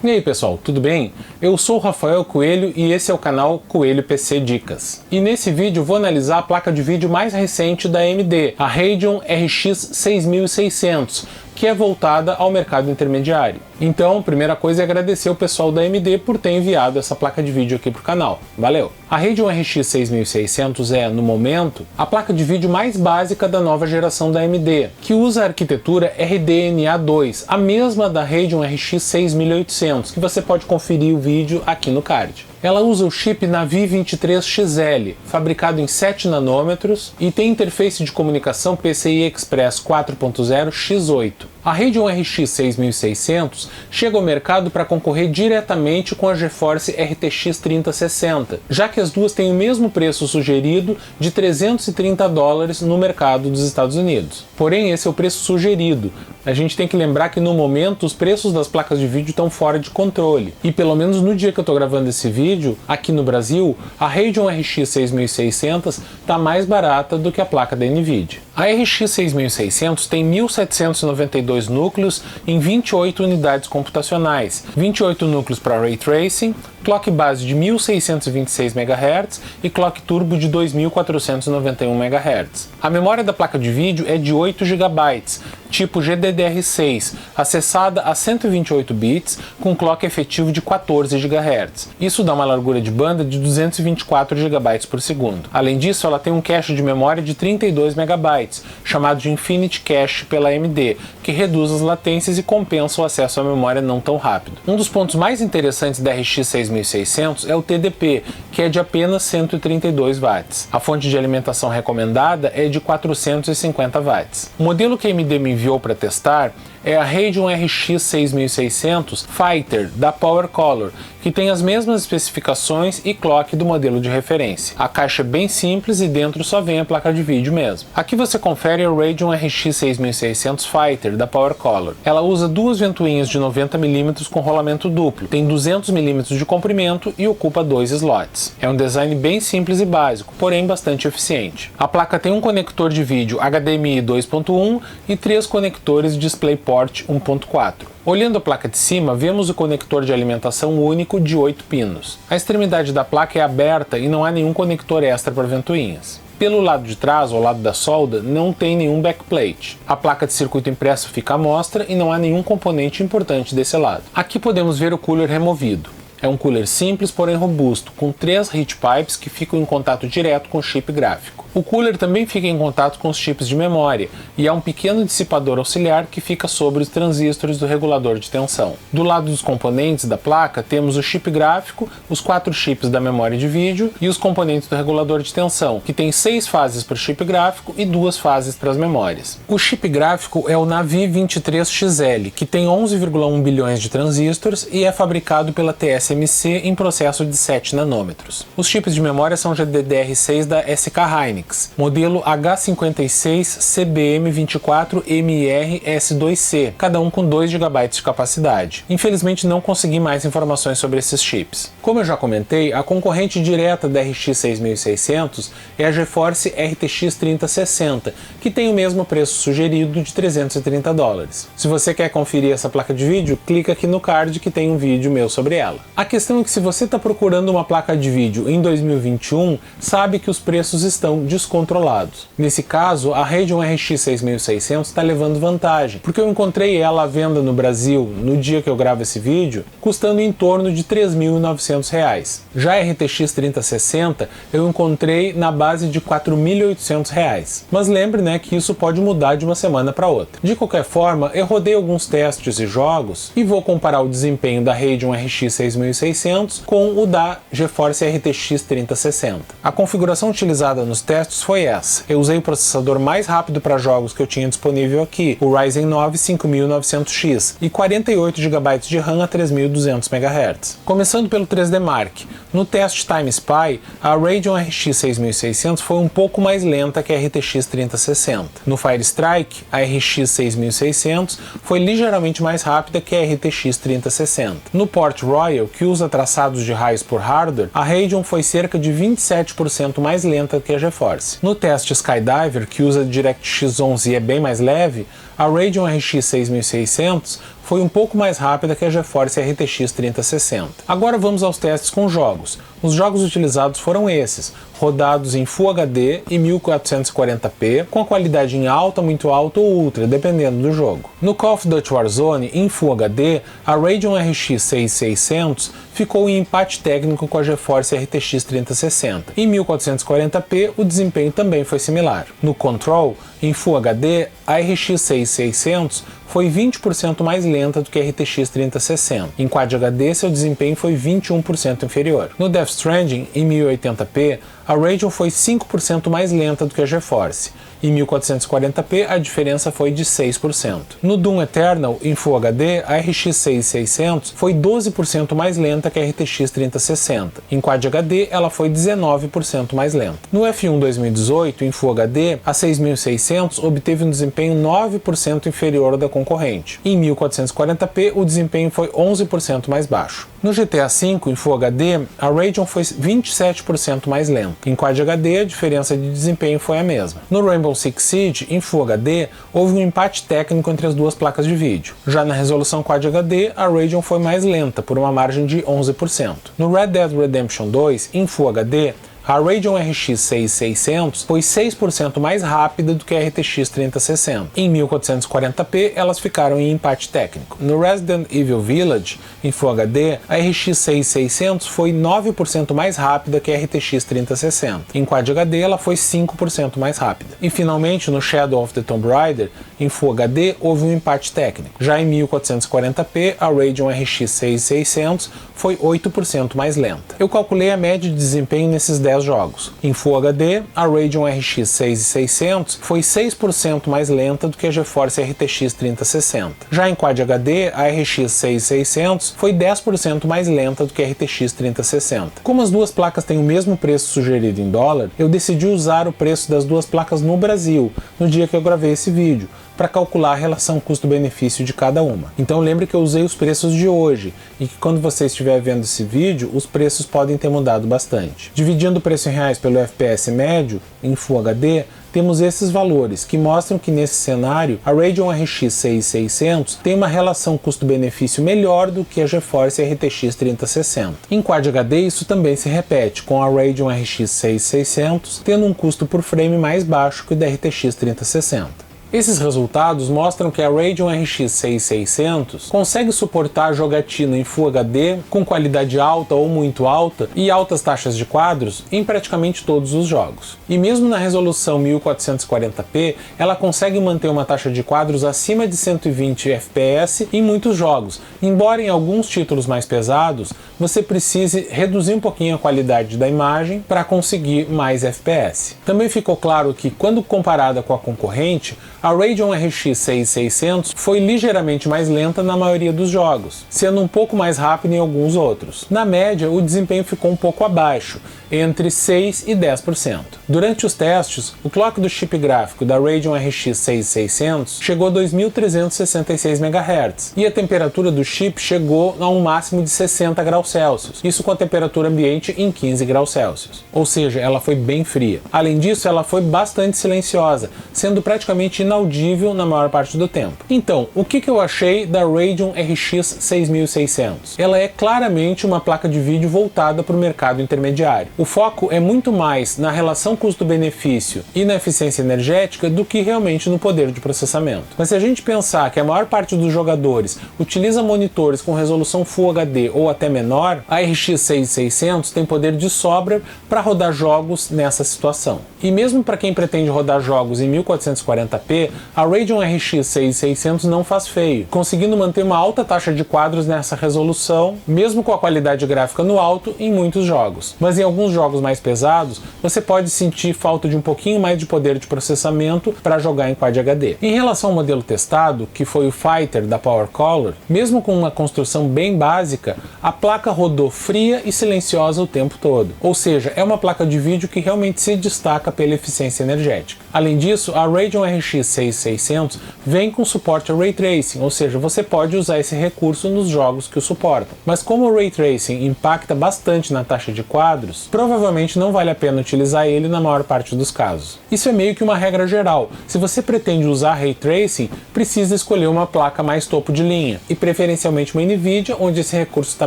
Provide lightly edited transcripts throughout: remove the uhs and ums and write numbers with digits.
E aí pessoal, tudo bem? Eu sou o Rafael Coelho e esse é o canal Coelho PC Dicas. E nesse vídeo vou analisar a placa de vídeo mais recente da AMD, a Radeon RX 6600, que é voltada ao mercado intermediário. Então, primeira coisa é agradecer o pessoal da AMD por ter enviado essa placa de vídeo aqui para o canal. Valeu! A Radeon RX 6600 é, no momento, a placa de vídeo mais básica da nova geração da AMD, que usa a arquitetura RDNA2, a mesma da Radeon RX 6800, que você pode conferir o vídeo aqui no card. Ela usa o chip Navi 23XL, fabricado em 7 nanômetros e tem interface de comunicação PCI Express 4.0 X8. A Radeon RX 6600 chega ao mercado para concorrer diretamente com a GeForce RTX 3060, já que as duas têm o mesmo preço sugerido de $330 no mercado dos Estados Unidos. Porém, esse é o preço sugerido. A gente tem que lembrar que no momento os preços das placas de vídeo estão fora de controle. E pelo menos no dia que eu estou gravando esse vídeo, aqui no Brasil, a Radeon RX 6600 está mais barata do que a placa da Nvidia. A RX 6600 tem 1792 núcleos em 28 unidades computacionais, 28 núcleos para Ray Tracing, clock base de 1626 MHz e clock turbo de 2491 MHz. A memória da placa de vídeo é de 8 GB, tipo GDDR6, acessada a 128 bits com clock efetivo de 14 GHz. Isso dá uma largura de banda de 224 GB por segundo. Além disso, ela tem um cache de memória de 32 MB, chamado de Infinity Cache pela AMD, que reduz as latências e compensa o acesso à memória não tão rápido. Um dos pontos mais interessantes da RX 6600 é o TDP, que é de apenas 132 watts. A fonte de alimentação recomendada é de 450 watts. O modelo que a AMD me enviou para testar é a Radeon RX 6600 Fighter da PowerColor, que tem as mesmas especificações e clock do modelo de referência. A caixa é bem simples e dentro só vem a placa de vídeo mesmo. Aqui você confere a Radeon RX 6600 Fighter da PowerColor. Ela usa duas ventoinhas de 90 mm com rolamento duplo, tem 200 mm de comprimento e ocupa 2 slots. É um design bem simples e básico, porém bastante eficiente. A placa tem um conector de vídeo HDMI 2.1 e 3 conectores DisplayPort 1.4. Olhando a placa de cima, vemos o conector de alimentação único de 8 pinos. A extremidade da placa é aberta e não há nenhum conector extra para ventoinhas. Pelo lado de trás, ao lado da solda, não tem nenhum backplate. A placa de circuito impresso fica à mostra e não há nenhum componente importante desse lado. Aqui podemos ver o cooler removido. É um cooler simples, porém robusto, com 3 heat pipes que ficam em contato direto com o chip gráfico. O cooler também fica em contato com os chips de memória e há um pequeno dissipador auxiliar que fica sobre os transistores do regulador de tensão. Do lado dos componentes da placa temos o chip gráfico, os 4 chips da memória de vídeo e os componentes do regulador de tensão, que tem 6 fases para o chip gráfico e 2 fases para as memórias. O chip gráfico é o Navi 23XL, que tem 11,1 bilhões de transistores e é fabricado pela TSMC em processo de 7 nanômetros. Os chips de memória são GDDR6 da SK Hynix, modelo H56CBM24MR-S2C, cada um com 2 GB de capacidade. Infelizmente não consegui mais informações sobre esses chips. Como eu já comentei, a concorrente direta da RX 6600 é a GeForce RTX 3060, que tem o mesmo preço sugerido de $330. Se você quer conferir essa placa de vídeo, clica aqui no card que tem um vídeo meu sobre ela. A questão é que se você está procurando uma placa de vídeo em 2021, sabe que os preços estão descontrolados. Nesse caso, a Radeon RX 6600 está levando vantagem, porque eu encontrei ela à venda no Brasil, no dia que eu gravo esse vídeo, custando em torno de R$ 3.900. Já a RTX 3060 eu encontrei na base de R$ 4.800. Mas lembre, que isso pode mudar de uma semana para outra. De qualquer forma, eu rodei alguns testes e jogos e vou comparar o desempenho da Radeon RX 6600 com o da GeForce RTX 3060. A configuração utilizada nos testes foi essa. Eu usei o processador mais rápido para jogos que eu tinha disponível aqui, o Ryzen 9 5900X, e 48 GB de RAM a 3200 MHz. Começando pelo 3D Mark. No teste Time Spy, a Radeon RX 6600 foi um pouco mais lenta que a RTX 3060. No Fire Strike, a RX 6600 foi ligeiramente mais rápida que a RTX 3060. No Port Royal, que usa traçados de raios por hardware, a Radeon foi cerca de 27% mais lenta que a GeForce. No teste Skydiver, que usa DirectX 11 e é bem mais leve, a Radeon RX 6600 foi um pouco mais rápida que a GeForce RTX 3060. Agora vamos aos testes com jogos. Os jogos utilizados foram esses, rodados em Full HD e 1440p, com a qualidade em alta, muito alta ou ultra, dependendo do jogo. No Call of Duty Warzone, em Full HD, a Radeon RX 6600 ficou em empate técnico com a GeForce RTX 3060. Em 1440p, o desempenho também foi similar. No Control, em Full HD, a RX 6600 foi 20% mais lenta do que a RTX 3060. Em Quad HD, seu desempenho foi 21% inferior. No Death Stranding, em 1080p, a Radeon foi 5% mais lenta do que a GeForce. Em 1440p, a diferença foi de 6%. No Doom Eternal, em Full HD, a RX 6600 foi 12% mais lenta que a RTX 3060. Em Quad HD, ela foi 19% mais lenta. No F1 2018, em Full HD, a 6600 obteve um desempenho 9% inferior ao da concorrente. Em 1440p, o desempenho foi 11% mais baixo. No GTA V, em Full HD, a Radeon foi 27% mais lenta. Em Quad HD, a diferença de desempenho foi a mesma. No Rainbow Six Siege, em Full HD, houve um empate técnico entre as duas placas de vídeo. Já na resolução Quad HD, a Radeon foi mais lenta, por uma margem de 11%. No Red Dead Redemption 2, em Full HD, a Radeon RX 6600 foi 6% mais rápida do que a RTX 3060. Em 1440p, elas ficaram em empate técnico. No Resident Evil Village, em Full HD, a RX 6600 foi 9% mais rápida que a RTX 3060. Em Quad HD, ela foi 5% mais rápida. E finalmente, no Shadow of the Tomb Raider, em Full HD, houve um empate técnico. Já em 1440p, a Radeon RX 6600 foi 8% mais lenta. Eu calculei a média de desempenho nesses 10 jogos. Em Full HD, a Radeon RX 6600 foi 6% mais lenta do que a GeForce RTX 3060. Já em Quad HD, a RX 6600 foi 10% mais lenta do que a RTX 3060. Como as duas placas têm o mesmo preço sugerido em dólar, eu decidi usar o preço das duas placas no Brasil, no dia que eu gravei esse vídeo, para calcular a relação custo-benefício de cada uma. Então lembre que eu usei os preços de hoje e que quando você estiver vendo esse vídeo, os preços podem ter mudado bastante. Dividindo o preço em reais pelo FPS médio, em Full HD, temos esses valores, que mostram que nesse cenário a Radeon RX 6600 tem uma relação custo-benefício melhor do que a GeForce RTX 3060. Em Quad HD isso também se repete, com a Radeon RX 6600 tendo um custo por frame mais baixo que o da RTX 3060. Esses resultados mostram que a Radeon RX 6600 consegue suportar jogatina em Full HD com qualidade alta ou muito alta e altas taxas de quadros em praticamente todos os jogos. E mesmo na resolução 1440p, ela consegue manter uma taxa de quadros acima de 120 fps em muitos jogos, embora em alguns títulos mais pesados você precise reduzir um pouquinho a qualidade da imagem para conseguir mais fps. Também ficou claro que, quando comparada com a concorrente, a Radeon RX 6600 foi ligeiramente mais lenta na maioria dos jogos, sendo um pouco mais rápida em alguns outros. Na média, o desempenho ficou um pouco abaixo, entre 6% e 10%. Durante os testes, o clock do chip gráfico da Radeon RX 6600 chegou a 2.366 MHz e a temperatura do chip chegou a um máximo de 60 graus Celsius, isso com a temperatura ambiente em 15 graus Celsius. Ou seja, ela foi bem fria. Além disso, ela foi bastante silenciosa, sendo praticamente inaudível na maior parte do tempo. Então, o que eu achei da Radeon RX 6600? Ela é claramente uma placa de vídeo voltada para o mercado intermediário. O foco é muito mais na relação custo-benefício e na eficiência energética do que realmente no poder de processamento. Mas se a gente pensar que a maior parte dos jogadores utiliza monitores com resolução Full HD ou até menor, a RX 6600 tem poder de sobra para rodar jogos nessa situação. E mesmo para quem pretende rodar jogos em 1440p, a Radeon RX 6600 não faz feio, conseguindo manter uma alta taxa de quadros nessa resolução, mesmo com a qualidade gráfica no alto em muitos jogos. Mas em alguns jogos mais pesados, você pode sentir falta de um pouquinho mais de poder de processamento para jogar em Quad HD. Em relação ao modelo testado, que foi o Fighter da PowerColor, mesmo com uma construção bem básica, a placa rodou fria e silenciosa o tempo todo. Ou seja, é uma placa de vídeo que realmente se destaca destaca pela eficiência energética. Além disso, a Radeon RX 6600 vem com suporte ao Ray Tracing, ou seja, você pode usar esse recurso nos jogos que o suportam. Mas como o Ray Tracing impacta bastante na taxa de quadros, provavelmente não vale a pena utilizar ele na maior parte dos casos. Isso é meio que uma regra geral. Se você pretende usar Ray Tracing, precisa escolher uma placa mais topo de linha, e preferencialmente uma NVIDIA, onde esse recurso está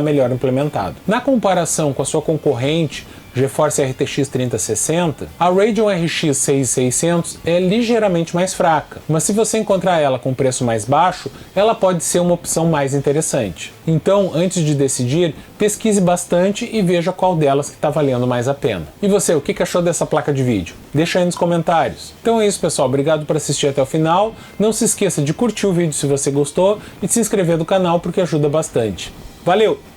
melhor implementado. Na comparação com a sua concorrente, GeForce RTX 3060, a Radeon RX 6600 é ligeiramente mais fraca, mas se você encontrar ela com preço mais baixo, ela pode ser uma opção mais interessante. Então, antes de decidir, pesquise bastante e veja qual delas que está valendo mais a pena. E você, o que achou dessa placa de vídeo? Deixa aí nos comentários. Então é isso, pessoal, obrigado por assistir até o final. Não se esqueça de curtir o vídeo se você gostou e de se inscrever no canal porque ajuda bastante. Valeu!